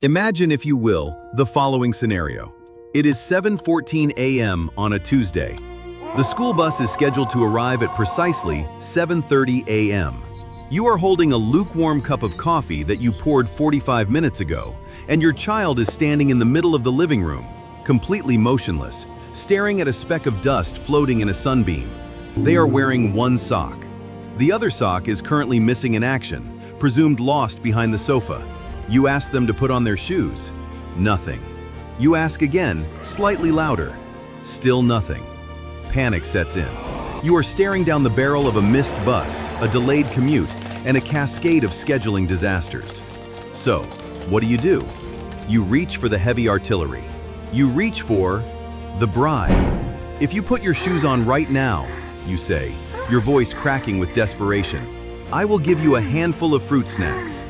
Imagine, if you will, the following scenario. It is 7:14 a.m. on a Tuesday. The school bus is scheduled to arrive at precisely 7:30 a.m. You are holding a lukewarm cup of coffee that you poured 45 minutes ago, and your child is standing in the middle of the living room, completely motionless, staring at a speck of dust floating in a sunbeam. They are wearing one sock. The other sock is currently missing in action, presumed lost behind the sofa. You ask them to put on their shoes. Nothing. You ask again, slightly louder. Still nothing. Panic sets in. You are staring down the barrel of a missed bus, a delayed commute, and a cascade of scheduling disasters. So, what do? You reach for the heavy artillery. You reach for the bribe. If you put your shoes on right now, you say, your voice cracking with desperation, I will give you a handful of fruit snacks.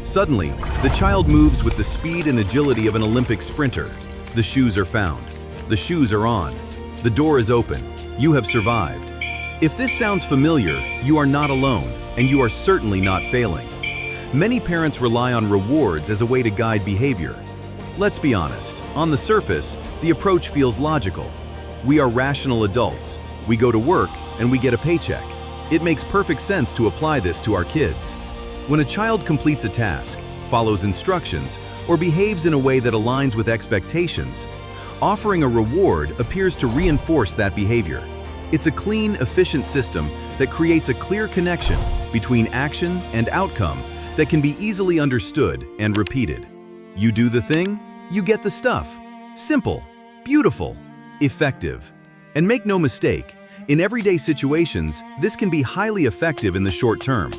Suddenly, the child moves with the speed and agility of an Olympic sprinter. The shoes are found. The shoes are on. The door is open. You have survived. If this sounds familiar, you are not alone, and you are certainly not failing. Many parents rely on rewards as a way to guide behavior. Let's be honest, on the surface, the approach feels logical. We are rational adults. We go to work, and we get a paycheck. It makes perfect sense to apply this to our kids. When a child completes a task, follows instructions, or behaves in a way that aligns with expectations, offering a reward appears to reinforce that behavior. It's a clean, efficient system that creates a clear connection between action and outcome that can be easily understood and repeated. You do the thing, you get the stuff. Simple, beautiful, effective. And make no mistake, in everyday situations, this can be highly effective in the short term.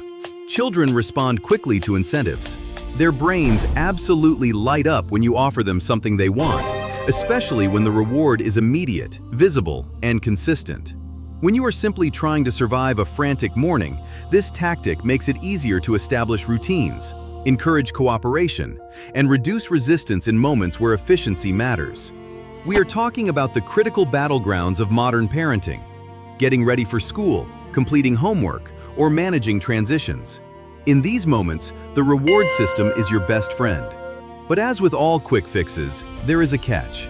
Children respond quickly to incentives. Their brains absolutely light up when you offer them something they want, especially when the reward is immediate, visible, and consistent. When you are simply trying to survive a frantic morning, this tactic makes it easier to establish routines, encourage cooperation, and reduce resistance in moments where efficiency matters. We are talking about the critical battlegrounds of modern parenting: getting ready for school, completing homework, or managing transitions. In these moments, the reward system is your best friend. But as with all quick fixes, there is a catch,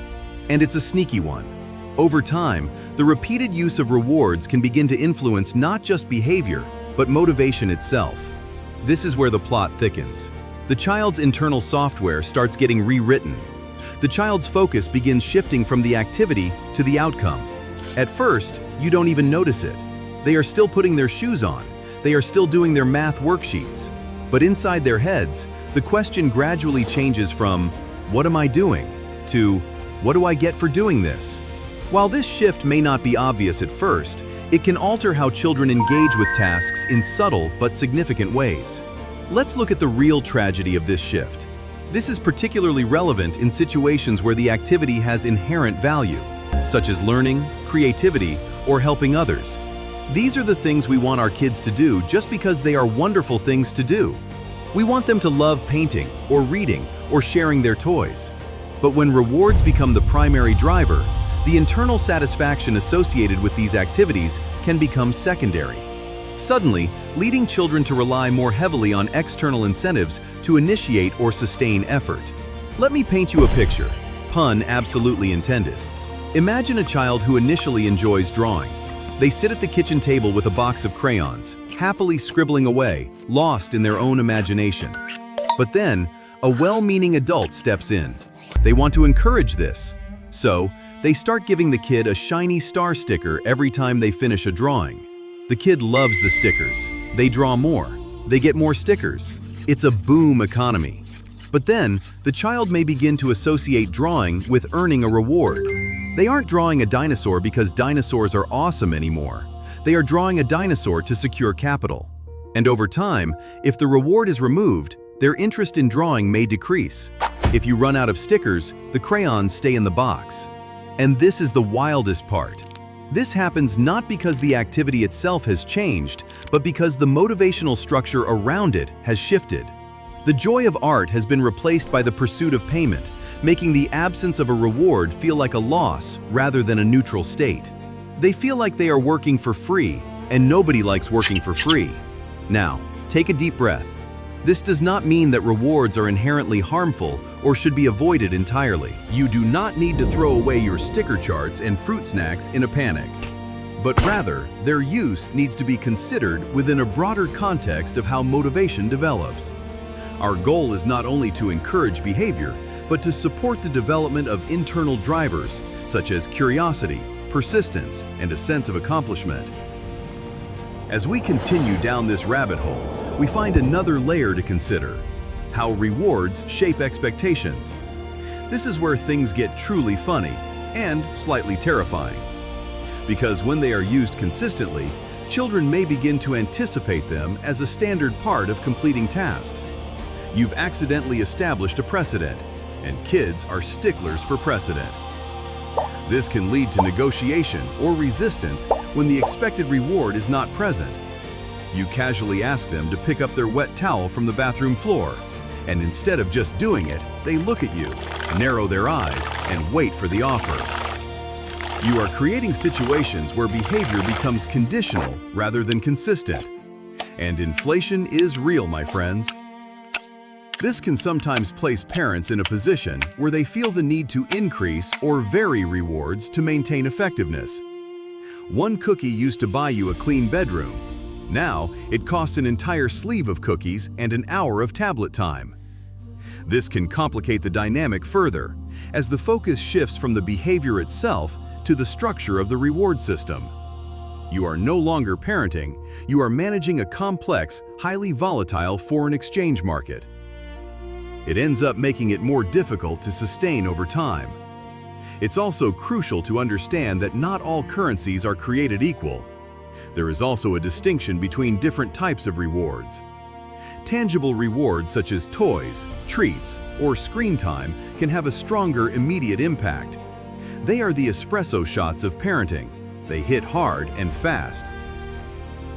and it's a sneaky one. Over time, the repeated use of rewards can begin to influence not just behavior, but motivation itself. This is where the plot thickens. The child's internal software starts getting rewritten. The child's focus begins shifting from the activity to the outcome. At first, you don't even notice it. They are still putting their shoes on. They are still doing their math worksheets. But inside their heads, the question gradually changes from, what am I doing? To, what do I get for doing this? While this shift may not be obvious at first, it can alter how children engage with tasks in subtle but significant ways. Let's look at the real tragedy of this shift. This is particularly relevant in situations where the activity has inherent value, such as learning, creativity, or helping others. These are the things we want our kids to do just because they are wonderful things to do. We want them to love painting, or reading, or sharing their toys. But when rewards become the primary driver, the internal satisfaction associated with these activities can become secondary, suddenly leading children to rely more heavily on external incentives to initiate or sustain effort. Let me paint you a picture, pun absolutely intended. Imagine a child who initially enjoys drawing. They sit at the kitchen table with a box of crayons, happily scribbling away, lost in their own imagination. But then, a well-meaning adult steps in. They want to encourage this. So, they start giving the kid a shiny star sticker every time they finish a drawing. The kid loves the stickers. They draw more. They get more stickers. It's a boom economy. But then, the child may begin to associate drawing with earning a reward. They aren't drawing a dinosaur because dinosaurs are awesome anymore. They are drawing a dinosaur to secure capital. And over time, if the reward is removed, their interest in drawing may decrease. If you run out of stickers, the crayons stay in the box. And this is the wildest part. This happens not because the activity itself has changed, but because the motivational structure around it has shifted. The joy of art has been replaced by the pursuit of payment, making the absence of a reward feel like a loss rather than a neutral state. They feel like they are working for free, and nobody likes working for free. Now, take a deep breath. This does not mean that rewards are inherently harmful or should be avoided entirely. You do not need to throw away your sticker charts and fruit snacks in a panic, but rather, their use needs to be considered within a broader context of how motivation develops. Our goal is not only to encourage behavior, but to support the development of internal drivers, such as curiosity, persistence, and a sense of accomplishment. As we continue down this rabbit hole, we find another layer to consider: how rewards shape expectations. This is where things get truly funny and slightly terrifying. Because when they are used consistently, children may begin to anticipate them as a standard part of completing tasks. You've accidentally established a precedent, and kids are sticklers for precedent. This can lead to negotiation or resistance when the expected reward is not present. You casually ask them to pick up their wet towel from the bathroom floor, and instead of just doing it, they look at you, narrow their eyes, and wait for the offer. You are creating situations where behavior becomes conditional rather than consistent. And inflation is real, my friends. This can sometimes place parents in a position where they feel the need to increase or vary rewards to maintain effectiveness. One cookie used to buy you a clean bedroom. Now, it costs an entire sleeve of cookies and an hour of tablet time. This can complicate the dynamic further, as the focus shifts from the behavior itself to the structure of the reward system. You are no longer parenting, you are managing a complex, highly volatile foreign exchange market. It ends up making it more difficult to sustain over time. It's also crucial to understand that not all currencies are created equal. There is also a distinction between different types of rewards. Tangible rewards such as toys, treats, or screen time can have a stronger immediate impact. They are the espresso shots of parenting. They hit hard and fast.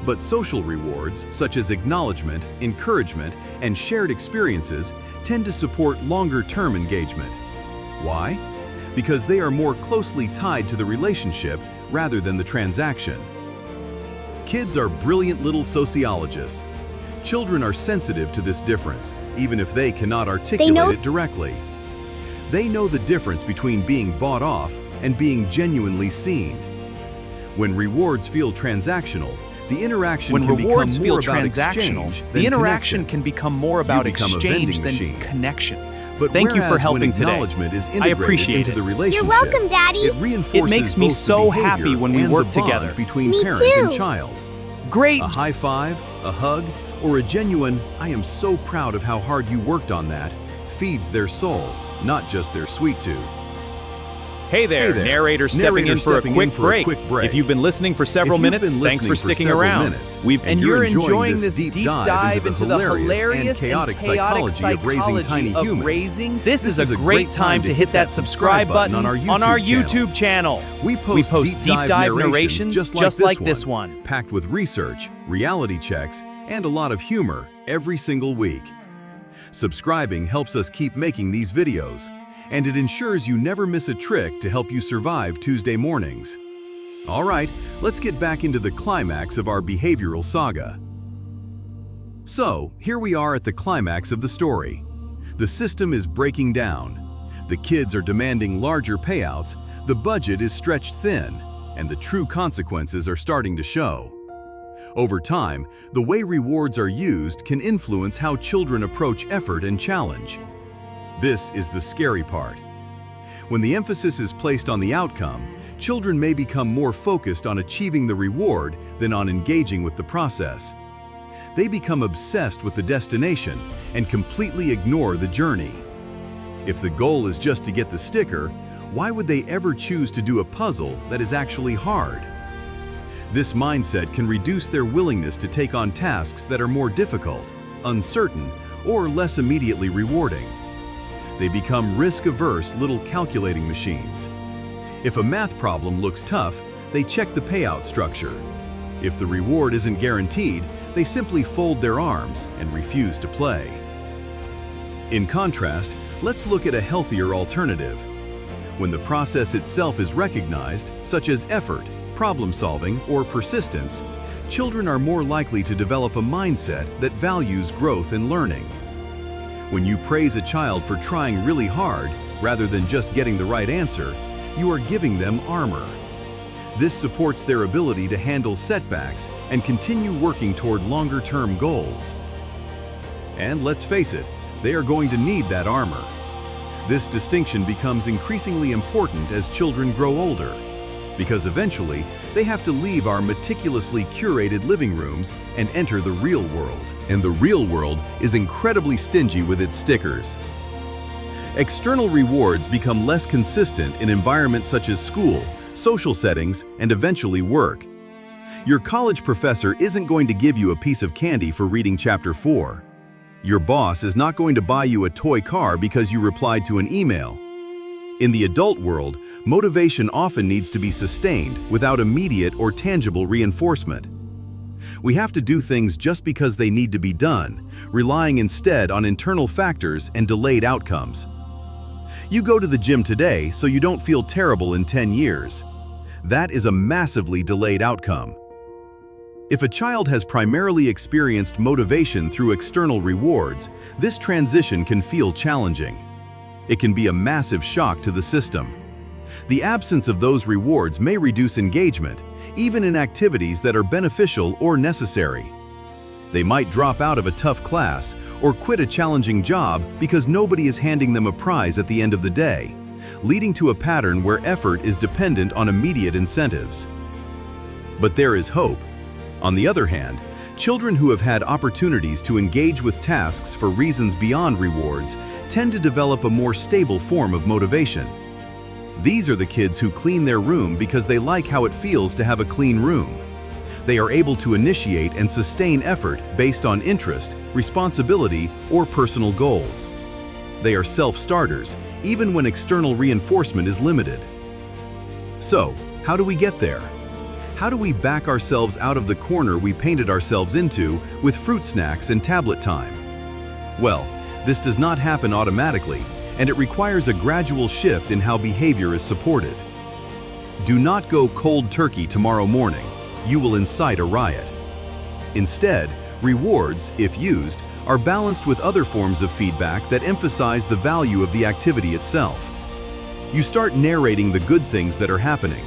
But social rewards, such as acknowledgement, encouragement, and shared experiences, tend to support longer-term engagement. Why? Because they are more closely tied to the relationship rather than the transaction. Kids are brilliant little sociologists. Children are sensitive to this difference, even if they cannot articulate it directly. They know the difference between being bought off and being genuinely seen. When rewards feel transactional, the interaction can become more about exchange than connection. Can become more about exchange than connection. But thank you for helping today. Acknowledgement is I integrated appreciate into it. the relationship. You're welcome, Daddy. It reinforces It makes me both so the happy behavior when we and work the bond together. between Me parent too. and child. Great. A high five, a hug, or a genuine "I am so proud of how hard you worked on that" feeds their soul, not just their sweet tooth. Hey there, narrator stepping in for a quick break. If you've been listening for several minutes, thanks for sticking around. And you're enjoying this deep dive into the hilarious and chaotic psychology of raising tiny humans. This is a great time to hit that subscribe button on our YouTube channel. We post deep dive narrations just like this one, packed with research, reality checks, and a lot of humor every single week. Subscribing helps us keep making these videos, and it ensures you never miss a trick to help you survive Tuesday mornings. All right, let's get back into the climax of our behavioral saga. So, here we are at the climax of the story. The system is breaking down. The kids are demanding larger payouts, the budget is stretched thin, and the true consequences are starting to show. Over time, the way rewards are used can influence how children approach effort and challenge. This is the scary part. When the emphasis is placed on the outcome, children may become more focused on achieving the reward than on engaging with the process. They become obsessed with the destination and completely ignore the journey. If the goal is just to get the sticker, why would they ever choose to do a puzzle that is actually hard? This mindset can reduce their willingness to take on tasks that are more difficult, uncertain, or less immediately rewarding. They become risk-averse little calculating machines. If a math problem looks tough, they check the payout structure. If the reward isn't guaranteed, they simply fold their arms and refuse to play. In contrast, let's look at a healthier alternative. When the process itself is recognized, such as effort, problem-solving, or persistence, children are more likely to develop a mindset that values growth and learning. When you praise a child for trying really hard, rather than just getting the right answer, you are giving them armor. This supports their ability to handle setbacks and continue working toward longer-term goals. And let's face it, they are going to need that armor. This distinction becomes increasingly important as children grow older, because eventually they have to leave our meticulously curated living rooms and enter the real world. And the real world is incredibly stingy with its stickers. External rewards become less consistent in environments such as school, social settings, and eventually work. Your college professor isn't going to give you a piece of candy for reading Chapter 4. Your boss is not going to buy you a toy car because you replied to an email. In the adult world, motivation often needs to be sustained without immediate or tangible reinforcement. We have to do things just because they need to be done, relying instead on internal factors and delayed outcomes. You go to the gym today so you don't feel terrible in 10 years. That is a massively delayed outcome. If a child has primarily experienced motivation through external rewards, this transition can feel challenging. It can be a massive shock to the system. The absence of those rewards may reduce engagement, even in activities that are beneficial or necessary. They might drop out of a tough class or quit a challenging job because nobody is handing them a prize at the end of the day, leading to a pattern where effort is dependent on immediate incentives. But there is hope. On the other hand, children who have had opportunities to engage with tasks for reasons beyond rewards tend to develop a more stable form of motivation. These are the kids who clean their room because they like how it feels to have a clean room. They are able to initiate and sustain effort based on interest, responsibility, or personal goals. They are self-starters, even when external reinforcement is limited. So, how do we get there? How do we back ourselves out of the corner we painted ourselves into with fruit snacks and tablet time? Well, this does not happen automatically, and it requires a gradual shift in how behavior is supported. Do not go cold turkey tomorrow morning. You will incite a riot. Instead, rewards, if used, are balanced with other forms of feedback that emphasize the value of the activity itself. You start narrating the good things that are happening.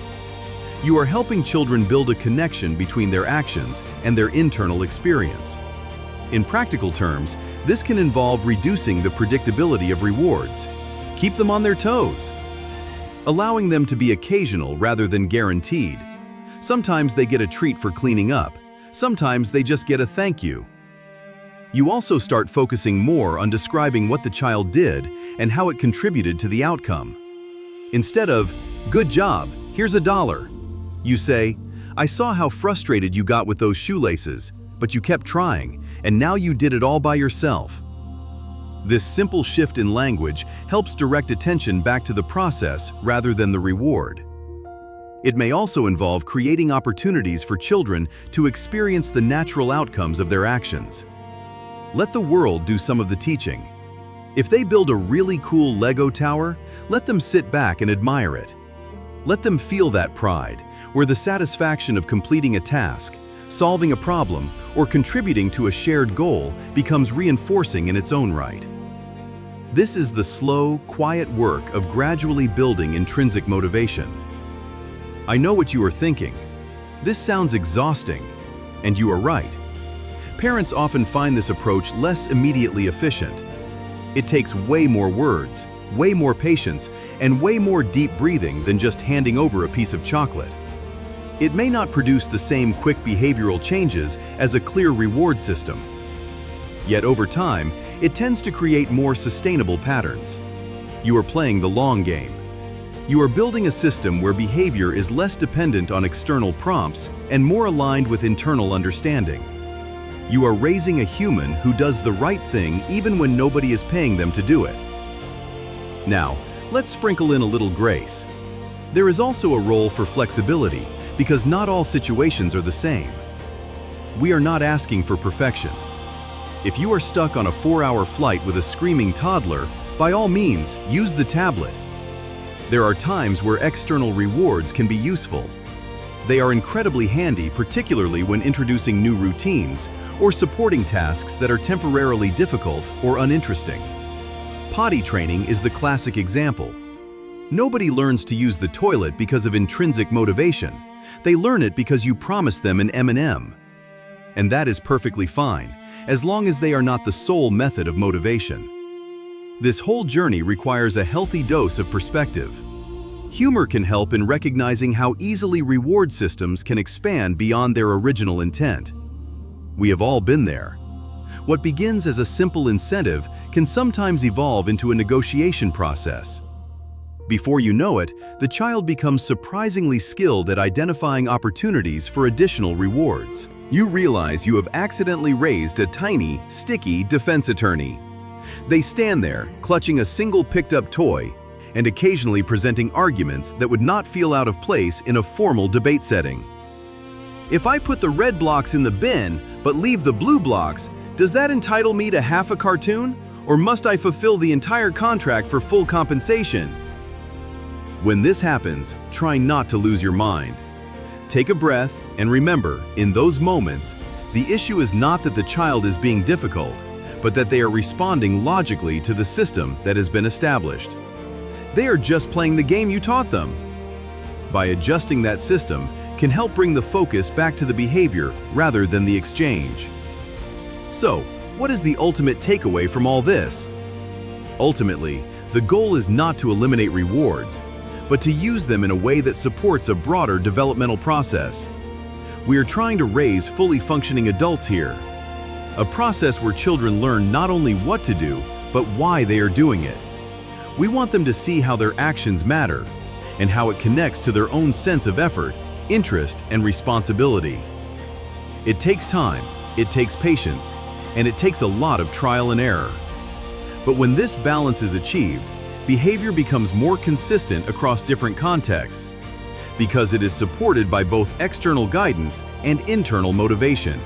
You are helping children build a connection between their actions and their internal experience. In practical terms, this can involve reducing the predictability of rewards. Keep them on their toes. Allowing them to be occasional rather than guaranteed. Sometimes they get a treat for cleaning up. Sometimes they just get a thank you. You also start focusing more on describing what the child did and how it contributed to the outcome. Instead of, "Good job, here's $1," you say, "I saw how frustrated you got with those shoelaces, but you kept trying, and now you did it all by yourself." This simple shift in language helps direct attention back to the process rather than the reward. It may also involve creating opportunities for children to experience the natural outcomes of their actions. Let the world do some of the teaching. If they build a really cool Lego tower, let them sit back and admire it. Let them feel that pride, where the satisfaction of completing a task, solving a problem, or contributing to a shared goal becomes reinforcing in its own right. This is the slow, quiet work of gradually building intrinsic motivation. I know what you are thinking. This sounds exhausting, and you are right. Parents often find this approach less immediately efficient. It takes way more words, way more patience, and way more deep breathing than just handing over a piece of chocolate. It may not produce the same quick behavioral changes as a clear reward system. Yet over time, it tends to create more sustainable patterns. You are playing the long game. You are building a system where behavior is less dependent on external prompts and more aligned with internal understanding. You are raising a human who does the right thing even when nobody is paying them to do it. Now, let's sprinkle in a little grace. There is also a role for flexibility because not all situations are the same. We are not asking for perfection. If you are stuck on a 4-hour flight with a screaming toddler, by all means, use the tablet. There are times where external rewards can be useful. They are incredibly handy, particularly when introducing new routines or supporting tasks that are temporarily difficult or uninteresting. Potty training is the classic example. Nobody learns to use the toilet because of intrinsic motivation. They learn it because you promised them an M&M. And that is perfectly fine, as long as they are not the sole method of motivation. This whole journey requires a healthy dose of perspective. Humor can help in recognizing how easily reward systems can expand beyond their original intent. We have all been there. What begins as a simple incentive can sometimes evolve into a negotiation process. Before you know it, the child becomes surprisingly skilled at identifying opportunities for additional rewards. You realize you have accidentally raised a tiny, sticky defense attorney. They stand there, clutching a single picked-up toy, and occasionally presenting arguments that would not feel out of place in a formal debate setting. If I put the red blocks in the bin, but leave the blue blocks, does that entitle me to half a cartoon? Or must I fulfill the entire contract for full compensation? When this happens, try not to lose your mind. Take a breath and remember, in those moments, the issue is not that the child is being difficult, but that they are responding logically to the system that has been established. They are just playing the game you taught them. By adjusting that system can help bring the focus back to the behavior rather than the exchange. So, what is the ultimate takeaway from all this? Ultimately, the goal is not to eliminate rewards, but to use them in a way that supports a broader developmental process. We are trying to raise fully functioning adults here. A process where children learn not only what to do, but why they are doing it. We want them to see how their actions matter and how it connects to their own sense of effort, interest, and responsibility. It takes time, it takes patience, and it takes a lot of trial and error. But when this balance is achieved, behavior becomes more consistent across different contexts because it is supported by both external guidance and internal motivation.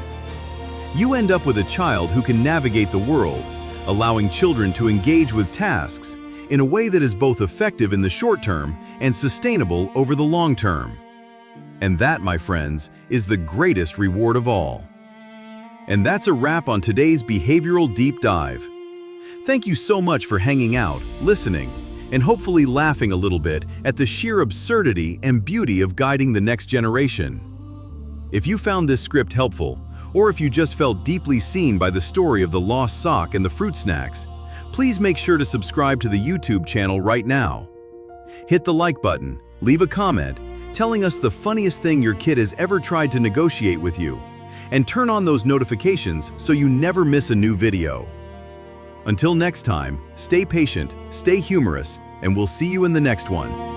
You end up with a child who can navigate the world, allowing children to engage with tasks in a way that is both effective in the short term and sustainable over the long term. And that, my friends, is the greatest reward of all. And that's a wrap on today's Behavioral Deep Dive. Thank you so much for hanging out, listening, and hopefully laughing a little bit at the sheer absurdity and beauty of guiding the next generation. If you found this script helpful, or if you just felt deeply seen by the story of the lost sock and the fruit snacks, please make sure to subscribe to the YouTube channel right now. Hit the like button, leave a comment, telling us the funniest thing your kid has ever tried to negotiate with you, and turn on those notifications so you never miss a new video. Until next time, stay patient, stay humorous, and we'll see you in the next one.